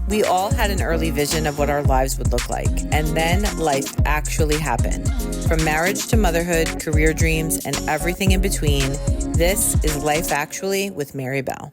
We all had an early vision of what our lives would look like, and then life actually happened. From marriage to motherhood, career dreams, and everything in between, this is Life Actually with Mary Belle.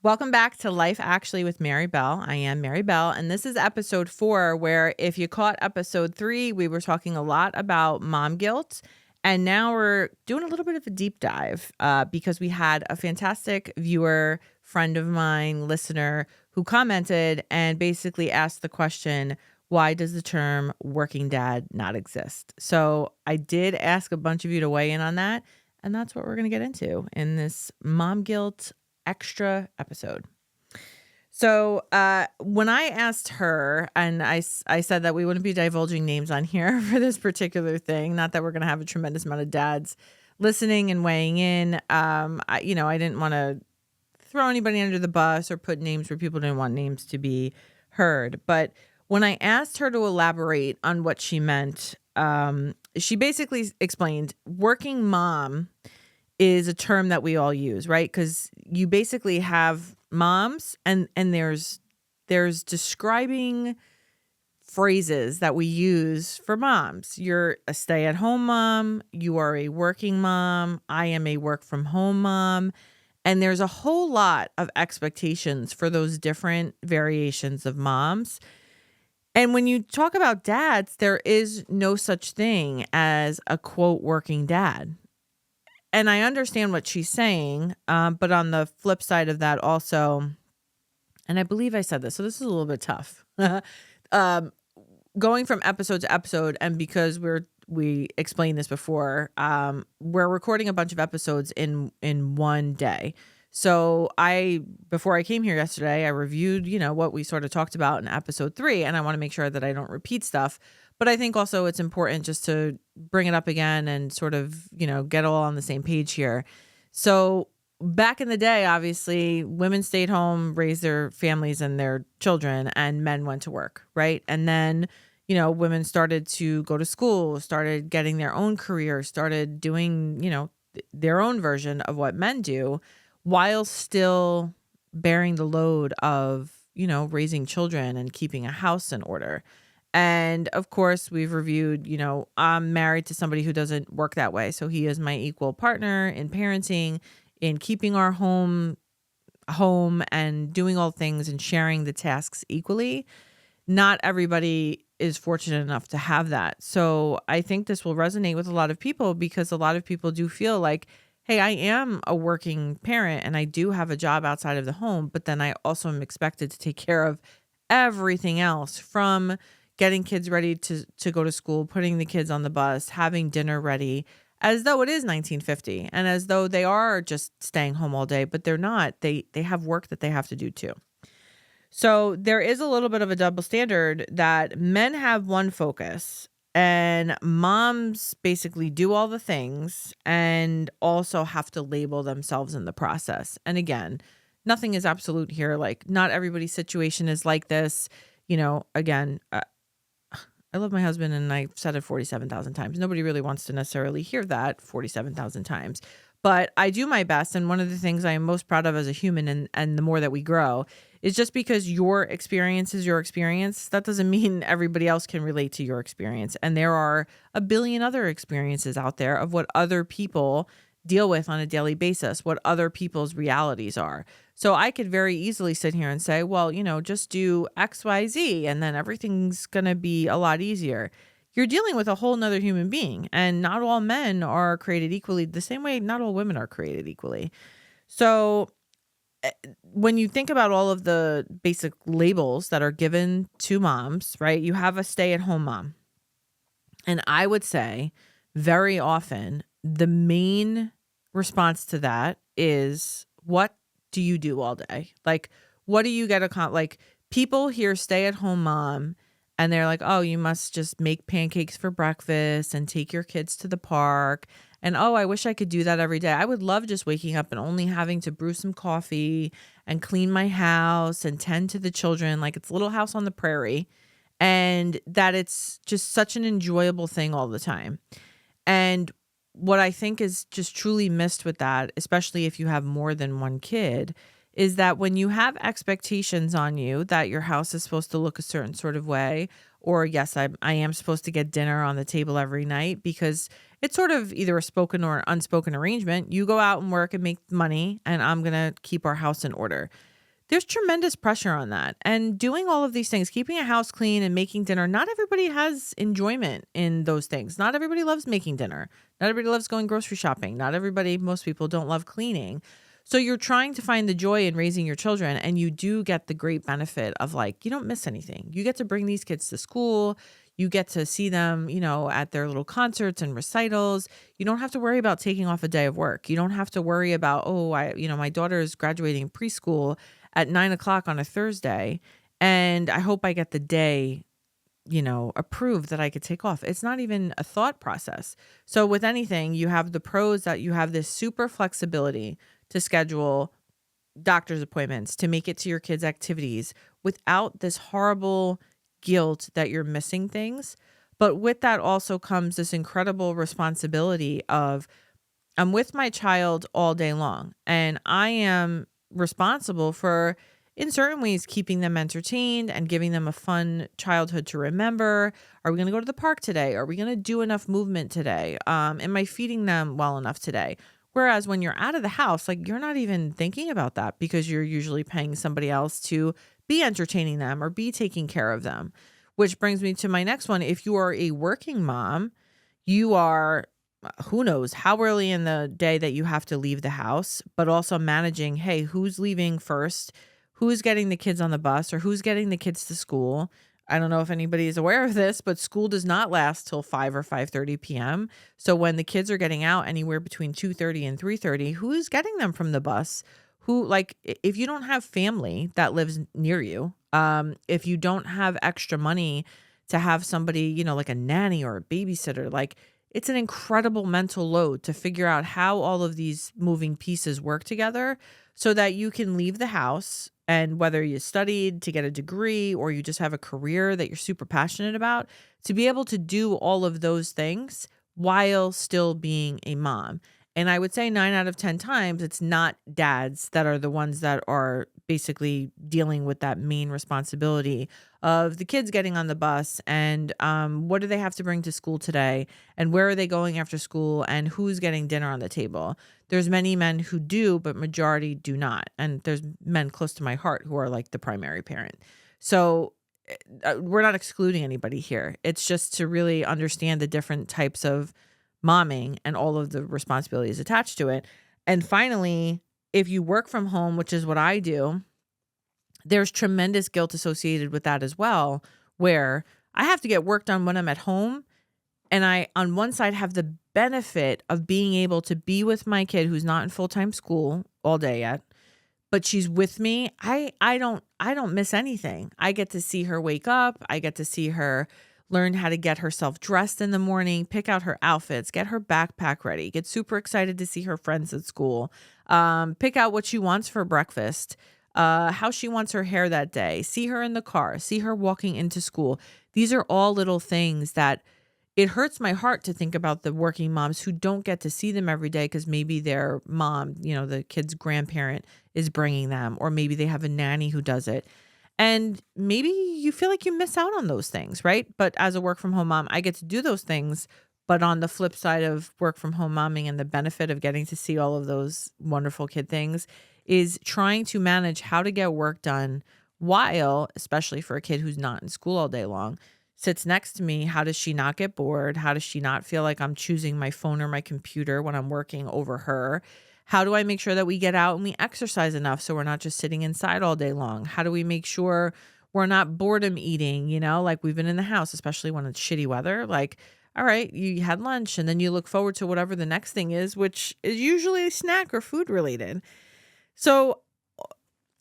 Welcome back to Life Actually with Mary Belle. I am Mary Belle, and this is episode 4, where if you caught episode 3, we were talking a lot about mom guilt. And now we're doing a little bit of a deep dive because we had a fantastic viewer, friend of mine, listener, who commented and basically asked the question, why does the term working dad not exist? So I did ask a bunch of you to weigh in on that. And that's what we're going to get into in this mom guilt extra episode. So when I asked her, and I said that we wouldn't be divulging names on here for this particular thing, not that we're going to have a tremendous amount of dads listening and weighing in. I didn't want to throw anybody under the bus or put names where people didn't want names to be heard. But when I asked her to elaborate on what she meant, she basically explained working mom is a term that we all use, right? Because you basically have moms and there's describing phrases that we use for moms. You're a stay-at-home mom, you are a working mom, I am a work from home mom, and there's a whole lot of expectations for those different variations of moms. And when you talk about dads, there is no such thing as a quote working dad. And I understand what she's saying, but on the flip side of that also, and I believe I said this, so this is a little bit tough. Going from episode to episode, and because we explained this before, we're recording a bunch of episodes in one day. So before I came here yesterday, I reviewed, what we sort of talked about in episode 3, and I want to make sure that I don't repeat stuff. But I think also it's important just to bring it up again and sort of, get all on the same page here. So back in the day, obviously, women stayed home, raised their families and their children, and men went to work, right? And then, women started to go to school, started getting their own career, started doing, their own version of what men do, while still bearing the load of, raising children and keeping a house in order. And of course, we've reviewed, I'm married to somebody who doesn't work that way. So he is my equal partner in parenting, in keeping our home and doing all things and sharing the tasks equally. Not everybody is fortunate enough to have that. So I think this will resonate with a lot of people because a lot of people do feel like, hey, I am a working parent and I do have a job outside of the home, but then I also am expected to take care of everything else, from getting kids ready to go to school, putting the kids on the bus, having dinner ready, as though it is 1950 and as though they are just staying home all day, but they're not. They have work that they have to do too. So there is a little bit of a double standard that men have one focus and moms basically do all the things and also have to label themselves in the process. And again, nothing is absolute here. Like, not everybody's situation is like this. Again, I love my husband and I've said it 47,000 times. Nobody really wants to necessarily hear that 47,000 times. But I do my best. And one of the things I am most proud of as a human, and the more that we grow, is just because your experience is your experience, that doesn't mean everybody else can relate to your experience. And there are a billion other experiences out there of what other people deal with on a daily basis, what other people's realities are. So I could very easily sit here and say, well, just do X, Y, Z, and then everything's going to be a lot easier. You're dealing with a whole nother human being, and not all men are created equally the same way. Not all women are created equally. So when you think about all of the basic labels that are given to moms, right? You have a stay-at-home mom. And I would say very often the main response to that is, what do you do all day? Like, what do you get like, people hear stay-at-home mom and they're like, oh, you must just make pancakes for breakfast and take your kids to the park. And, oh, I wish I could do that every day. I would love just waking up and only having to brew some coffee and clean my house and tend to the children like it's Little House on the Prairie, and that it's just such an enjoyable thing all the time. And what I think is just truly missed with that, especially if you have more than one kid, is that when you have expectations on you that your house is supposed to look a certain sort of way, or yes, I am supposed to get dinner on the table every night because it's sort of either a spoken or unspoken arrangement. You go out and work and make money, and I'm going to keep our house in order. There's tremendous pressure on that. And doing all of these things, keeping a house clean and making dinner, not everybody has enjoyment in those things. Not everybody loves making dinner. Not everybody loves going grocery shopping. Not everybody, most people don't love cleaning. So you're trying to find the joy in raising your children, and you do get the great benefit of like, you don't miss anything. You get to bring these kids to school. You get to see them, at their little concerts and recitals. You don't have to worry about taking off a day of work. You don't have to worry about, my daughter is graduating preschool at 9 o'clock on a Thursday, and I hope I get the day, approved that I could take off. It's not even a thought process. So with anything, you have the pros that you have this super flexibility to schedule doctor's appointments, to make it to your kids' activities without this horrible guilt that you're missing things. But with that also comes this incredible responsibility of, I'm with my child all day long, and I am responsible for, in certain ways, keeping them entertained and giving them a fun childhood to remember. Are we going to go to the park today? Are we going to do enough movement today? Am I feeding them well enough today? Whereas when you're out of the house, like, you're not even thinking about that because you're usually paying somebody else to be entertaining them or be taking care of them. Which brings me to my next one. If you are a working mom, you are, who knows how early in the day that you have to leave the house, but also managing, hey, who's leaving first? Who's getting the kids on the bus, or who's getting the kids to school? I don't know if anybody is aware of this, but school does not last till 5 or 5:30 p.m. So when the kids are getting out anywhere between 2:30 and 3:30, who's getting them from the bus? If you don't have family that lives near you, if you don't have extra money to have somebody, like a nanny or a babysitter, like, it's an incredible mental load to figure out how all of these moving pieces work together so that you can leave the house, and whether you studied to get a degree or you just have a career that you're super passionate about, to be able to do all of those things while still being a mom. And I would say 9 out of 10 times, it's not dads that are the ones that are basically dealing with that main responsibility of the kids getting on the bus, and what do they have to bring to school today, and where are they going after school, and who's getting dinner on the table. There's many men who do, but majority do not. And there's men close to my heart who are like the primary parent. So we're not excluding anybody here. It's just to really understand the different types of momming and all of the responsibilities attached to it. And finally, if you work from home, which is what I do, there's tremendous guilt associated with that as well, where I have to get work done when I'm at home. And I, on one side, have the benefit of being able to be with my kid who's not in full-time school all day yet, but she's with me. I don't miss anything. I get to see her wake up. I get to see her learn how to get herself dressed in the morning, pick out her outfits, get her backpack ready, get super excited to see her friends at school, pick out what she wants for breakfast, how she wants her hair that day, see her in the car, see her walking into school. These are all little things that it hurts my heart to think about the working moms who don't get to see them every day because maybe their mom, the kid's grandparent is bringing them, or maybe they have a nanny who does it. And maybe you feel like you miss out on those things, right? But as a work from home mom, I get to do those things. But on the flip side of work from home momming and the benefit of getting to see all of those wonderful kid things is trying to manage how to get work done while, especially for a kid who's not in school all day long, sits next to me. How does she not get bored? How does she not feel like I'm choosing my phone or my computer when I'm working over her? How do I make sure that we get out and we exercise enough so we're not just sitting inside all day long? How do we make sure we're not boredom eating, like we've been in the house, especially when it's shitty weather? Like, all right, you had lunch and then you look forward to whatever the next thing is, which is usually a snack or food related. So,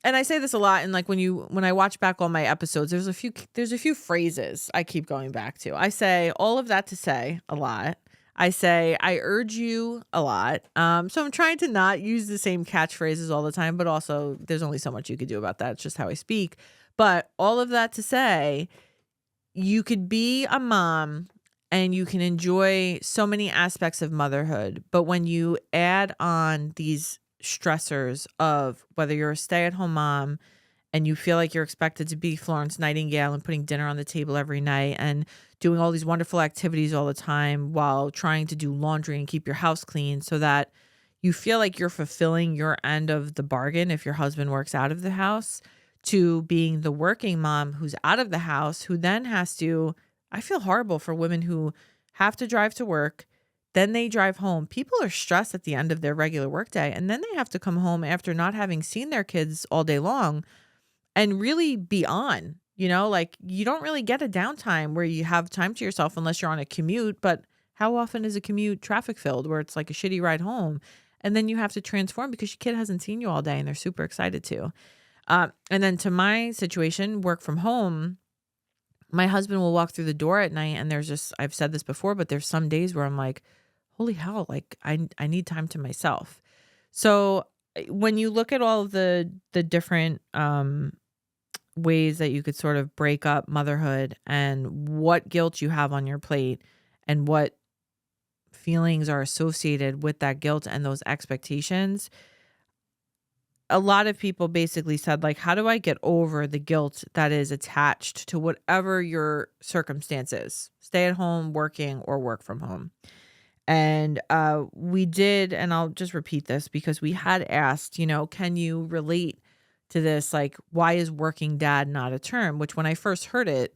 and I say this a lot, and like when I watch back all my episodes, there's a few phrases I keep going back to. I say all of that to say a lot. I say I urge you a lot. So I'm trying to not use the same catchphrases all the time, but also there's only so much you could do about that. It's just how I speak. But all of that to say, you could be a mom and you can enjoy so many aspects of motherhood, but when you add on these stressors of whether you're a stay-at-home mom and you feel like you're expected to be Florence Nightingale and putting dinner on the table every night and doing all these wonderful activities all the time while trying to do laundry and keep your house clean so that you feel like you're fulfilling your end of the bargain if your husband works out of the house, to being the working mom who's out of the house, who then has to, I feel horrible for women who have to drive to work, then they drive home. People are stressed at the end of their regular workday, and then they have to come home after not having seen their kids all day long and really be on. Like you don't really get a downtime where you have time to yourself unless you're on a commute. But how often is a commute traffic filled where it's like a shitty ride home? And then you have to transform because your kid hasn't seen you all day and they're super excited to. And then to my situation, work from home, my husband will walk through the door at night and there's just, I've said this before, but there's some days where I'm like, holy hell, like I need time to myself. So when you look at all of the different ways that you could sort of break up motherhood and what guilt you have on your plate and what feelings are associated with that guilt and those expectations, a lot of people basically said, like, how do I get over the guilt that is attached to whatever your circumstances, stay at home, working, or work from home? And we did, and I'll just repeat this because we had asked, can you relate to this? Like, why is working dad not a term? Which when I first heard it,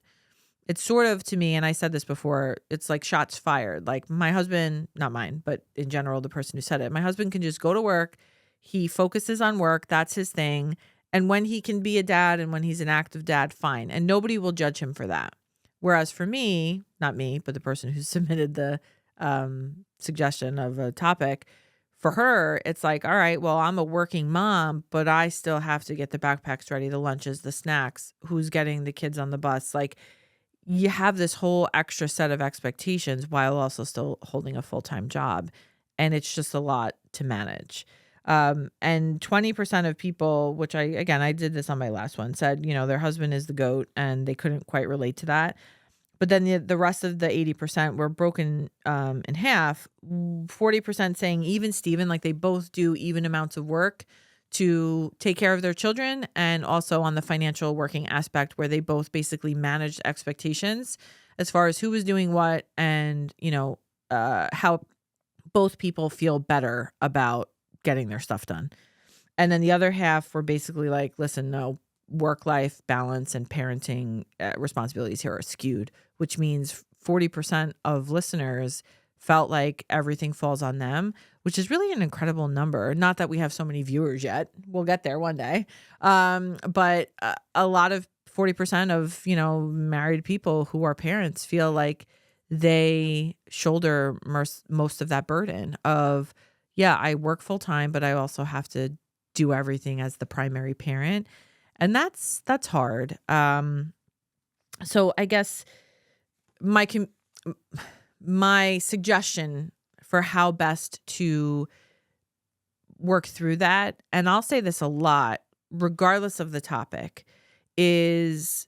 it's sort of to me, and I said this before, it's like shots fired. Like my husband, not mine, but in general, the person who said it, my husband can just go to work. He focuses on work. That's his thing. And when he can be a dad and when he's an active dad, fine. And nobody will judge him for that. Whereas for me, not me, but the person who submitted the suggestion of a topic, for her, it's like, all right, well, I'm a working mom, but I still have to get the backpacks ready, the lunches, the snacks, who's getting the kids on the bus. Like you have this whole extra set of expectations while also still holding a full-time job. And it's just a lot to manage. And 20% of people, which I did this on my last one, said, their husband is the GOAT and they couldn't quite relate to that. But then the rest of the 80% were broken in half, 40% saying even Steven, like they both do even amounts of work to take care of their children, and also on the financial working aspect where they both basically managed expectations as far as who was doing what and, how both people feel better about getting their stuff done. And then the other half were basically like, listen, no, work-life balance and parenting responsibilities here are skewed, which means 40% of listeners felt like everything falls on them, which is really an incredible number. Not that we have so many viewers yet. We'll get there one day. But a lot of 40% of, married people who are parents feel like they shoulder most of that burden of, yeah, I work full time, but I also have to do everything as the primary parent. And that's hard. So I guess my suggestion for how best to work through that, and I'll say this a lot, regardless of the topic, is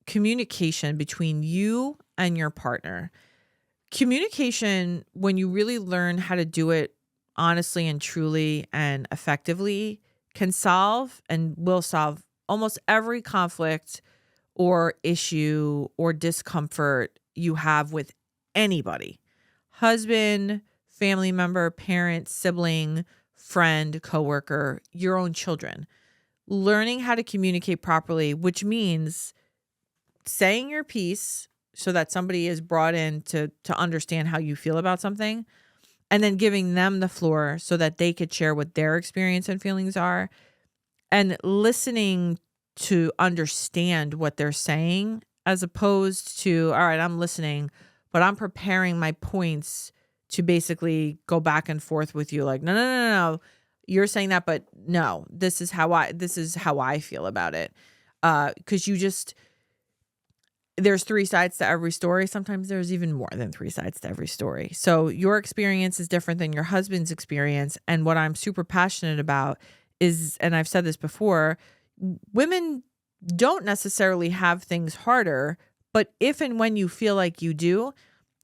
communication between you and your partner. Communication, when you really learn how to do it honestly and truly and effectively, can solve and will solve almost every conflict or issue or discomfort you have with anybody. Husband, family member, parent, sibling, friend, coworker, your own children. Learning how to communicate properly, which means saying your piece so that somebody is brought in to understand how you feel about something, and then giving them the floor so that they could share what their experience and feelings are, and listening to understand what they're saying, as opposed to, all right, I'm listening, but I'm preparing my points to basically go back and forth with you. Like, no, you're saying that, but no, this is how I feel about it. 'Cause there's three sides to every story. Sometimes there's even more than three sides to every story. So your experience is different than your husband's experience. And what I'm super passionate about is, and I've said this before, women don't necessarily have things harder, but if and when you feel like you do,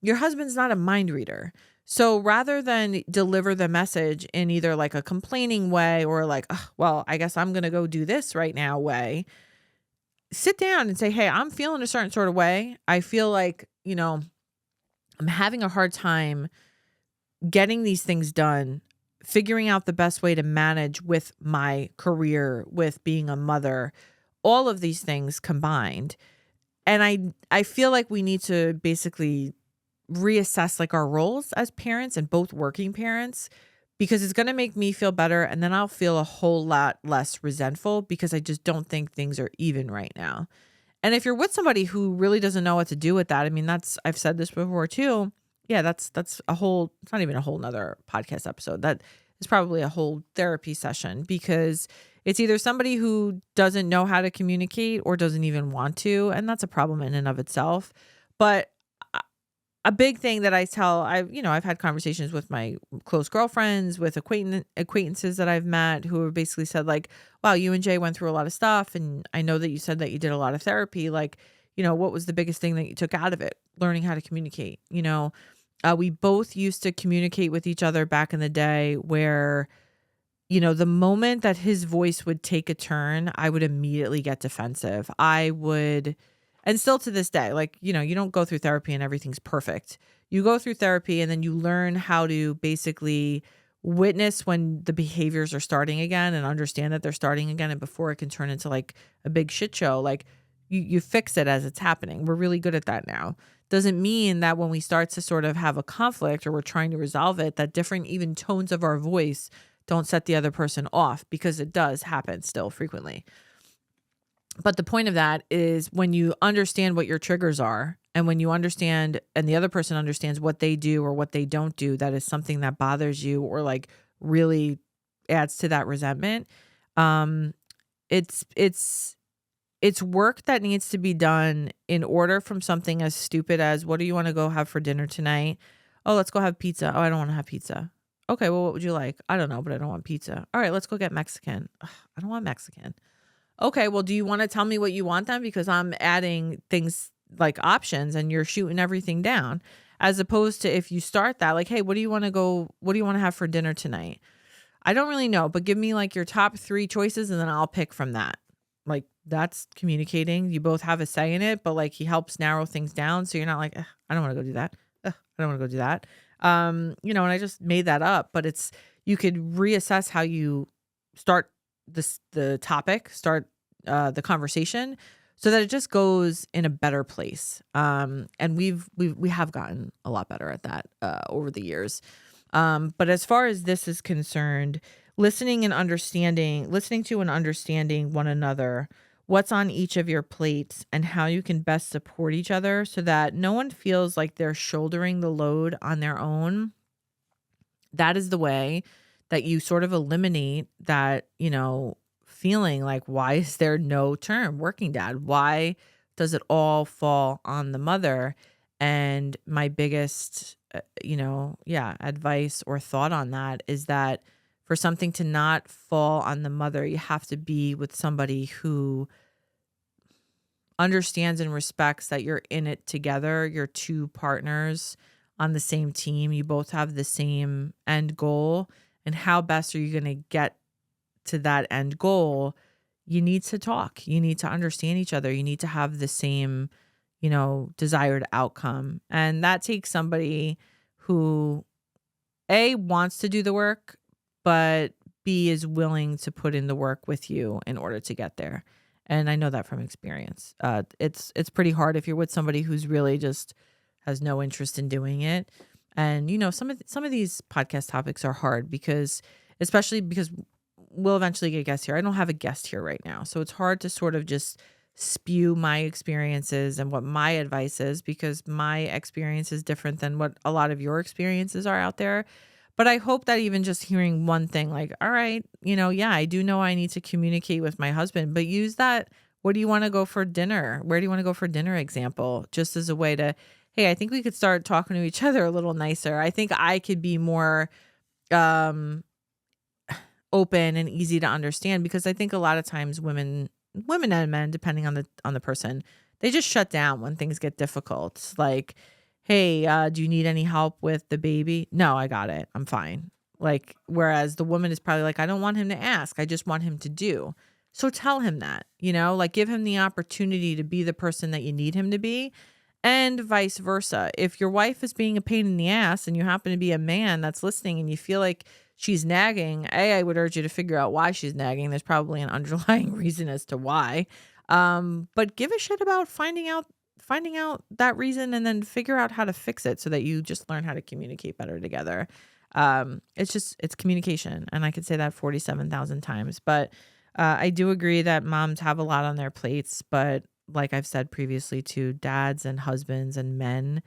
your husband's not a mind reader. So rather than deliver the message in either like a complaining way or like, "Ugh, well, I guess I'm going to go do this right now way, sit down and say, hey, I'm feeling a certain sort of way. I feel like, I'm having a hard time getting these things done, figuring out the best way to manage with my career, with being a mother, all of these things combined. And I feel like we need to basically reassess like our roles as parents and both working parents, because it's going to make me feel better and then I'll feel a whole lot less resentful because I just don't think things are even right now. And if you're with somebody who really doesn't know what to do with that, I mean, I've said this before too. Yeah, that's a whole, it's not even a whole nother podcast episode. That is probably a whole therapy session, because it's either somebody who doesn't know how to communicate or doesn't even want to. And that's a problem in and of itself. But a big thing that I tell, I've had conversations with my close girlfriends, with acquaintances that I've met who have basically said like, wow, you and Jay went through a lot of stuff. And I know that you said that you did a lot of therapy. Like, what was the biggest thing that you took out of it? Learning how to communicate. We both used to communicate with each other back in the day where, the moment that his voice would take a turn, I would immediately get defensive. I would, and still to this day, like, you don't go through therapy and everything's perfect. You go through therapy and then you learn how to basically witness when the behaviors are starting again and understand that they're starting again. And before it can turn into like a big shit show, like you fix it as it's happening. We're really good at that now. Doesn't mean that when we start to sort of have a conflict or we're trying to resolve it, that different even tones of our voice don't set the other person off, because it does happen still frequently. But the point of that is when you understand what your triggers are, and when you understand and the other person understands what they do or what they don't do that is something that bothers you or like really adds to that resentment, it's work that needs to be done in order from something as stupid as, what do you want to go have for dinner tonight? Oh, let's go have pizza. Oh, I don't want to have pizza. Okay, well, what would you like? I don't know, but I don't want pizza. All right, let's go get Mexican. Ugh, I don't want Mexican. Okay, well, do you want to tell me what you want then? Because I'm adding things like options and you're shooting everything down. As opposed to if you start that, like, hey, what do you want to have for dinner tonight? I don't really know, but give me like your top 3 choices and then I'll pick from that. Like, that's communicating. You both have a say in it, but like he helps narrow things down. So you're not like, I don't want to go do that. I don't want to go do that. And I just made that up, but you could reassess how you start the topic, start the conversation, so that it just goes in a better place. And we have gotten a lot better at that over the years. But as far as this is concerned, listening to and understanding one another, what's on each of your plates, and how you can best support each other so that no one feels like they're shouldering the load on their own. That is the way that you sort of eliminate that, feeling like, why is there no term working dad? Why does it all fall on the mother? And my biggest, advice or thought on that is that for something to not fall on the mother, you have to be with somebody who understands and respects that you're in it together. You're 2 partners on the same team. You both have the same end goal. And how best are you going to get to that end goal? You need to talk. You need to understand each other. You need to have the same, desired outcome. And that takes somebody who A, wants to do the work, but B, is willing to put in the work with you in order to get there. And I know that from experience. It's pretty hard if you're with somebody who's really just has no interest in doing it. And some of these podcast topics are hard especially because we'll eventually get guests here. I don't have a guest here right now, so it's hard to sort of just spew my experiences and what my advice is, because my experience is different than what a lot of your experiences are out there. But I hope that even just hearing one thing, like, all right, I do know I need to communicate with my husband, but use that, what do you want to go for dinner? Where do you want to go for dinner example, just as a way to, hey, I think we could start talking to each other a little nicer. I think I could be more open and easy to understand, because I think a lot of times women and men, depending on the person, they just shut down when things get difficult. Like, hey, do you need any help with the baby? No, I got it. I'm fine. Like, whereas the woman is probably like, I don't want him to ask. I just want him to do. So tell him that, like give him the opportunity to be the person that you need him to be, and vice versa. If your wife is being a pain in the ass and you happen to be a man that's listening and you feel like she's nagging, I would urge you to figure out why she's nagging. There's probably an underlying reason as to why. But give a shit about finding out that reason, and then figure out how to fix it so that you just learn how to communicate better together. It's communication. And I could say that 47,000 times, but I do agree that moms have a lot on their plates, but like I've said previously to dads and husbands and men,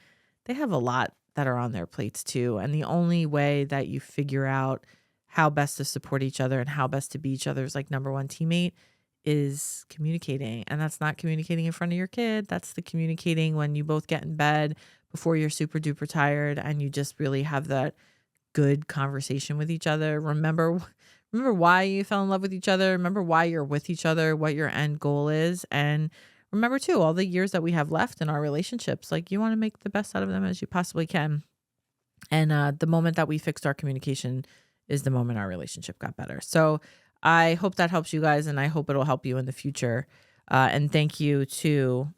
they have a lot that are on their plates too. And the only way that you figure out how best to support each other and how best to be each other's like number one teammate is communicating. And that's not communicating in front of your kid. That's the communicating when you both get in bed before you're super duper tired and you just really have that good conversation with each other. Remember why you fell in love with each other. Remember why you're with each other, what your end goal is. And remember too, all the years that we have left in our relationships, like you want to make the best out of them as you possibly can. And the moment that we fixed our communication is the moment our relationship got better. So I hope that helps you guys, and I hope it'll help you in the future. And thank you to,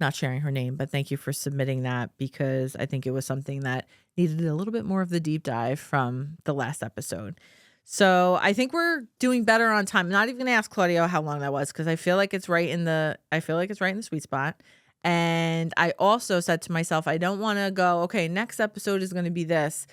not sharing her name, but thank you for submitting that, because I think it was something that needed a little bit more of the deep dive from the last episode. So I think we're doing better on time. I'm not even gonna ask Claudio how long that was, because I feel like it's right in the sweet spot. And I also said to myself, I don't want to go, okay, next episode is going to be this.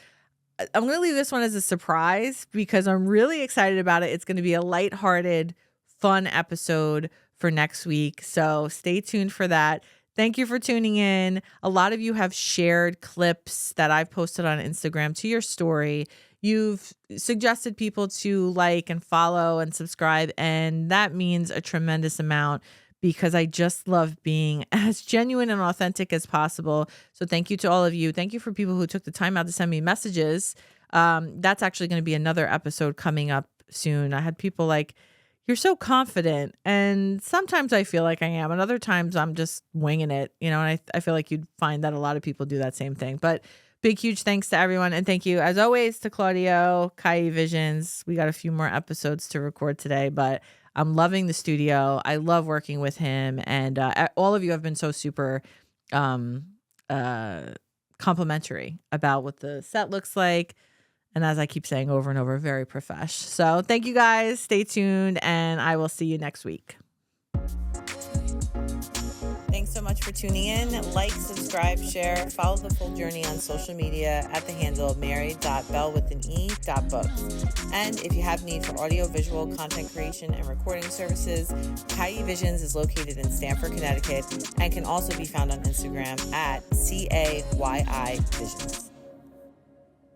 I'm going to leave this one as a surprise because I'm really excited about it. It's going to be a lighthearted, fun episode for next week. So stay tuned for that. Thank you for tuning in. A lot of you have shared clips that I've posted on Instagram to your story. You've suggested people to like and follow and subscribe, and that means a tremendous amount, because I just love being as genuine and authentic as possible. So thank you to all of you. Thank you for people who took the time out to send me messages. That's actually going to be another episode coming up soon. I had people like, you're so confident. And sometimes I feel like I am. And other times I'm just winging it, and I feel like you'd find that a lot of people do that same thing. But big, huge thanks to everyone. And thank you, as always, to Claudio, Kai Visions. We got a few more episodes to record today, but I'm loving the studio. I love working with him. And all of you have been so super complimentary about what the set looks like. And as I keep saying over and over, very profesh. So thank you guys. Stay tuned, and I will see you next week. Thanks so much for tuning in. Like, subscribe, share, follow the full journey on social media at the handle mary.belle.books. And if you have need for audio-visual content creation and recording services, Kai Visions is located in Stamford, Connecticut, and can also be found on Instagram at CAYI Visions.